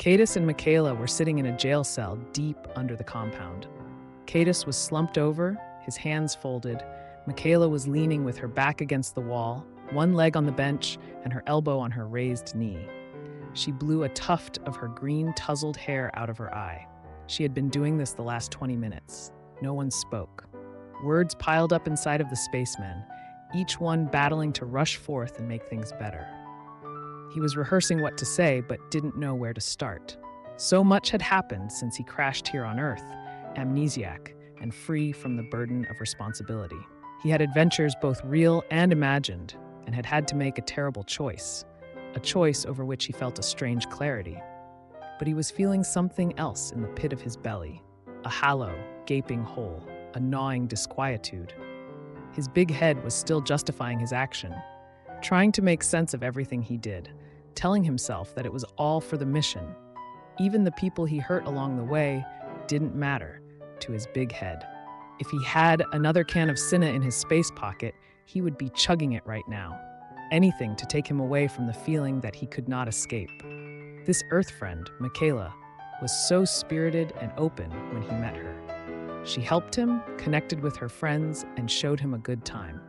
Cadus and Michaela were sitting in a jail cell deep under the compound. Cadus was slumped over, his hands folded. Michaela was leaning with her back against the wall, one leg on the bench and her elbow on her raised knee. She blew a tuft of her green tousled hair out of her eye. She had been doing this the last 20 minutes. No one spoke. Words piled up inside of the spaceman, each one battling to rush forth and make things better. He was rehearsing what to say, but didn't know where to start. So much had happened since he crashed here on Earth, amnesiac and free from the burden of responsibility. He had adventures both real and imagined, and had had to make a terrible choice, a choice over which he felt a strange clarity. But he was feeling something else in the pit of his belly, a hollow, gaping hole, a gnawing disquietude. His big head was still justifying his action, trying to make sense of everything he did, telling himself that it was all for the mission. Even the people he hurt along the way didn't matter to his big head. If he had another can of Cinna in his space pocket, he would be chugging it right now. Anything to take him away from the feeling that he could not escape. This Earth friend, Michaela, was so spirited and open when he met her. She helped him, connected with her friends, and showed him a good time.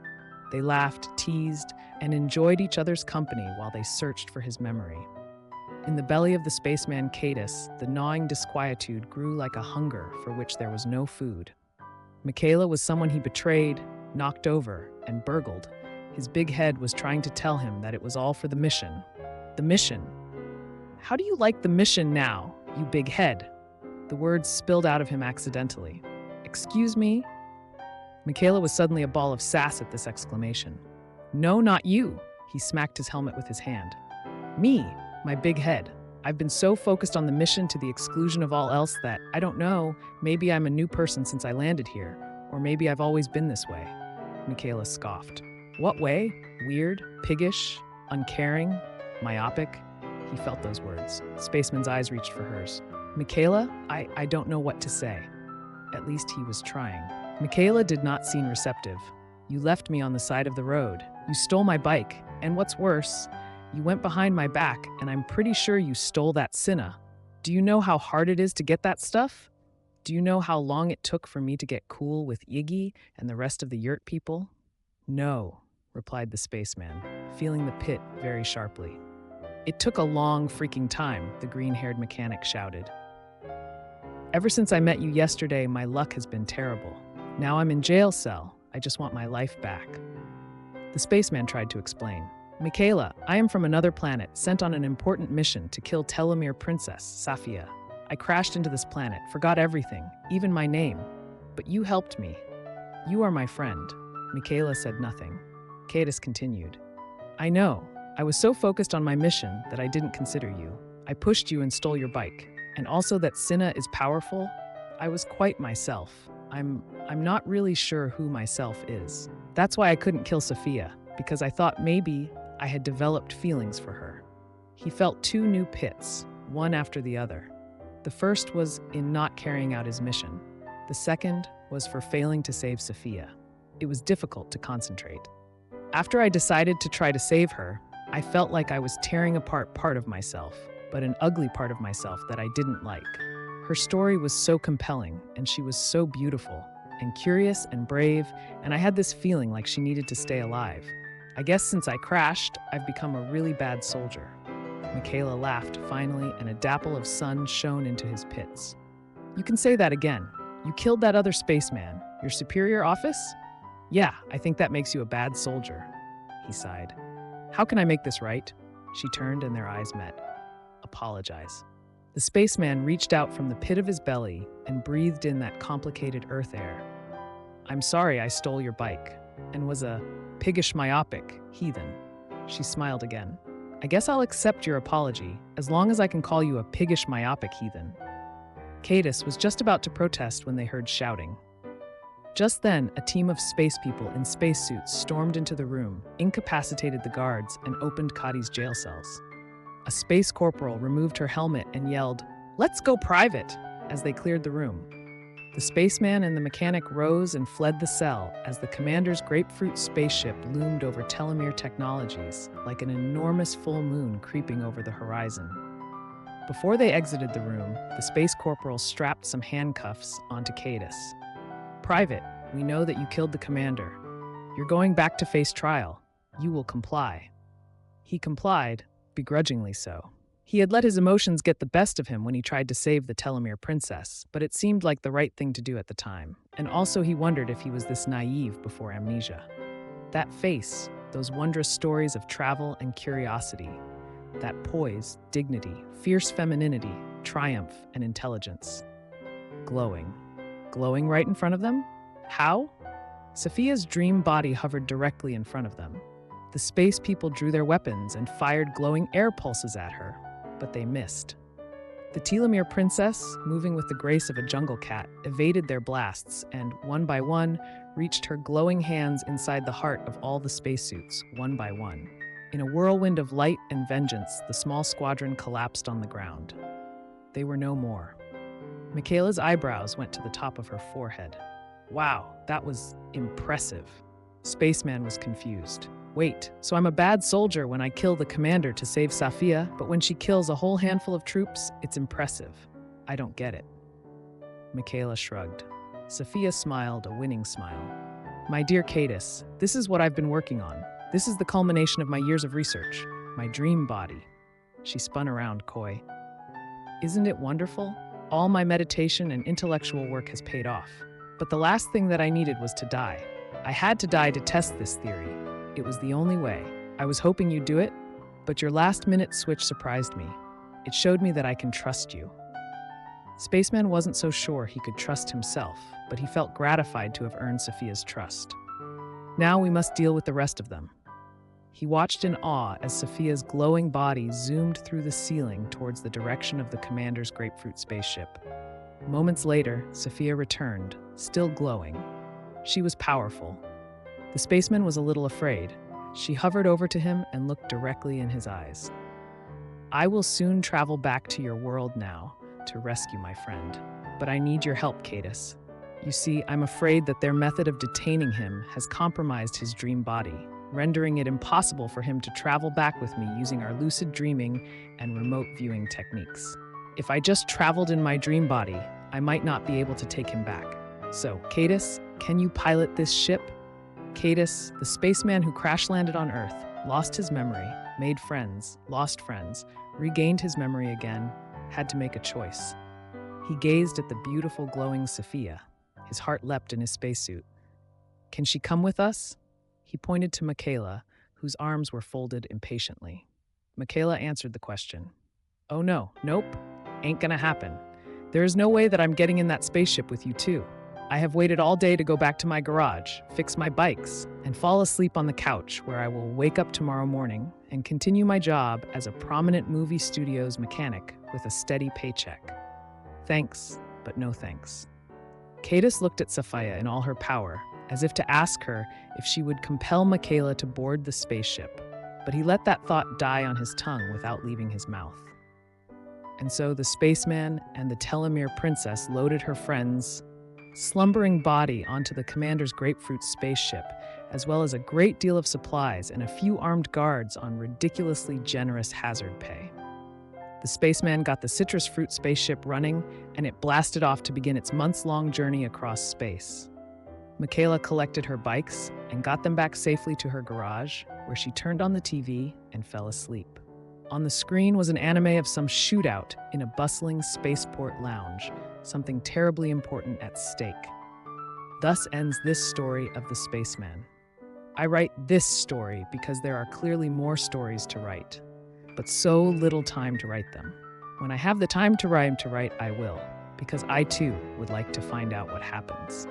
They laughed, teased, and enjoyed each other's company while they searched for his memory. In the belly of the spaceman Cadus, the gnawing disquietude grew like a hunger for which there was no food. Michaela was someone he betrayed, knocked over, and burgled. His big head was trying to tell him that it was all for the mission. The mission. How do you like the mission now, you big head? The words spilled out of him accidentally. Excuse me? Michaela was suddenly a ball of sass at this exclamation. No, not you. He smacked his helmet with his hand. Me, my big head. I've been so focused on the mission to the exclusion of all else that, I don't know, maybe I'm a new person since I landed here, or maybe I've always been this way. Michaela scoffed. What way? Weird, piggish, uncaring, myopic? He felt those words. Spaceman's eyes reached for hers. Michaela, I don't know what to say. At least he was trying. Michaela did not seem receptive. You left me on the side of the road. You stole my bike. And what's worse, you went behind my back, and I'm pretty sure you stole that Cinna. Do you know how hard it is to get that stuff? Do you know how long it took for me to get cool with Iggy and the rest of the yurt people? No, replied the spaceman, feeling the pit very sharply. It took a long freaking time, the green-haired mechanic shouted. Ever since I met you yesterday, my luck has been terrible. Now I'm in jail cell. I just want my life back. The spaceman tried to explain. Michaela, I am from another planet, sent on an important mission to kill Telomere Princess, Safia. I crashed into this planet, forgot everything, even my name. But you helped me. You are my friend. Michaela said nothing. Cadus continued. I know. I was so focused on my mission that I didn't consider you. I pushed you and stole your bike. And also that Cinna is powerful. I was quite myself. I'm not really sure who myself is. That's why I couldn't kill Safia, because I thought maybe I had developed feelings for her. He felt two new pits, one after the other. The first was in not carrying out his mission. The second was for failing to save Safia. It was difficult to concentrate. After I decided to try to save her, I felt like I was tearing apart part of myself, but an ugly part of myself that I didn't like. Her story was so compelling, and she was so beautiful, and curious and brave, and I had this feeling like she needed to stay alive. I guess since I crashed, I've become a really bad soldier. Michaela laughed finally, and a dapple of sun shone into his pits. You can say that again. You killed that other spaceman. Your superior office? Yeah, I think that makes you a bad soldier. He sighed. How can I make this right? She turned and their eyes met. Apologize. The spaceman reached out from the pit of his belly and breathed in that complicated earth air. I'm sorry I stole your bike and was a piggish myopic heathen. She smiled again. I guess I'll accept your apology as long as I can call you a piggish myopic heathen. Cadus was just about to protest when they heard shouting. Just then, a team of space people in spacesuits stormed into the room, incapacitated the guards, and opened Kadi's jail cells. A space corporal removed her helmet and yelled, "Let's go private!" as they cleared the room. The spaceman and the mechanic rose and fled the cell as the commander's grapefruit spaceship loomed over Telomere Technologies like an enormous full moon creeping over the horizon. Before they exited the room, the space corporal strapped some handcuffs onto Cadus. "Private, we know that you killed the commander. You're going back to face trial. You will comply." He complied, begrudgingly so. He had let his emotions get the best of him when he tried to save the telomere princess, but it seemed like the right thing to do at the time. And also he wondered if he was this naive before amnesia. That face, those wondrous stories of travel and curiosity, that poise, dignity, fierce femininity, triumph, and intelligence. Glowing. Glowing right in front of them? How? Sophia's dream body hovered directly in front of them. The space people drew their weapons and fired glowing air pulses at her, but they missed. The telomere princess, moving with the grace of a jungle cat, evaded their blasts and, one by one, reached her glowing hands inside the heart of all the spacesuits, one by one. In a whirlwind of light and vengeance, the small squadron collapsed on the ground. They were no more. Michaela's eyebrows went to the top of her forehead. Wow, that was impressive. Spaceman was confused. Wait, so I'm a bad soldier when I kill the commander to save Safia, but when she kills a whole handful of troops, it's impressive. I don't get it. Michaela shrugged. Safia smiled a winning smile. My dear Cadus, this is what I've been working on. This is the culmination of my years of research, my dream body. She spun around, coy. Isn't it wonderful? All my meditation and intellectual work has paid off. But the last thing that I needed was to die. I had to die to test this theory. It was the only way. I was hoping you'd do it, but your last-minute switch surprised me. It showed me that I can trust you. Spaceman wasn't so sure he could trust himself, but he felt gratified to have earned Sophia's trust. Now we must deal with the rest of them. He watched in awe as Sophia's glowing body zoomed through the ceiling towards the direction of the commander's grapefruit spaceship. Moments later, Sophia returned, still glowing. She was powerful. The spaceman was a little afraid. She hovered over to him and looked directly in his eyes. I will soon travel back to your world now to rescue my friend. But I need your help, Cadus. You see, I'm afraid that their method of detaining him has compromised his dream body, rendering it impossible for him to travel back with me using our lucid dreaming and remote viewing techniques. If I just traveled in my dream body, I might not be able to take him back. So, Cadus, can you pilot this ship? Cadus, the spaceman who crash-landed on Earth, lost his memory, made friends, lost friends, regained his memory again, had to make a choice. He gazed at the beautiful glowing Sophia. His heart leapt in his spacesuit. Can she come with us? He pointed to Michaela, whose arms were folded impatiently. Michaela answered the question. Oh no, nope, ain't gonna happen. There is no way that I'm getting in that spaceship with you too. I have waited all day to go back to my garage, fix my bikes, and fall asleep on the couch where I will wake up tomorrow morning and continue my job as a prominent movie studio's mechanic with a steady paycheck. Thanks, but no thanks. Cadus looked at Sophia in all her power, as if to ask her if she would compel Michaela to board the spaceship, but he let that thought die on his tongue without leaving his mouth. And so the spaceman and the telomere princess loaded her friend's slumbering body onto the commander's grapefruit spaceship, as well as a great deal of supplies and a few armed guards on ridiculously generous hazard pay. The spaceman got the citrus fruit spaceship running, and it blasted off to begin its months-long journey across space. Michaela collected her bikes and got them back safely to her garage, where she turned on the TV and fell asleep. On the screen was an anime of some shootout in a bustling spaceport lounge, something terribly important at stake. Thus ends this story of the spaceman. I write this story because there are clearly more stories to write, but so little time to write them. When I have the time to write, I will, because I too would like to find out what happens.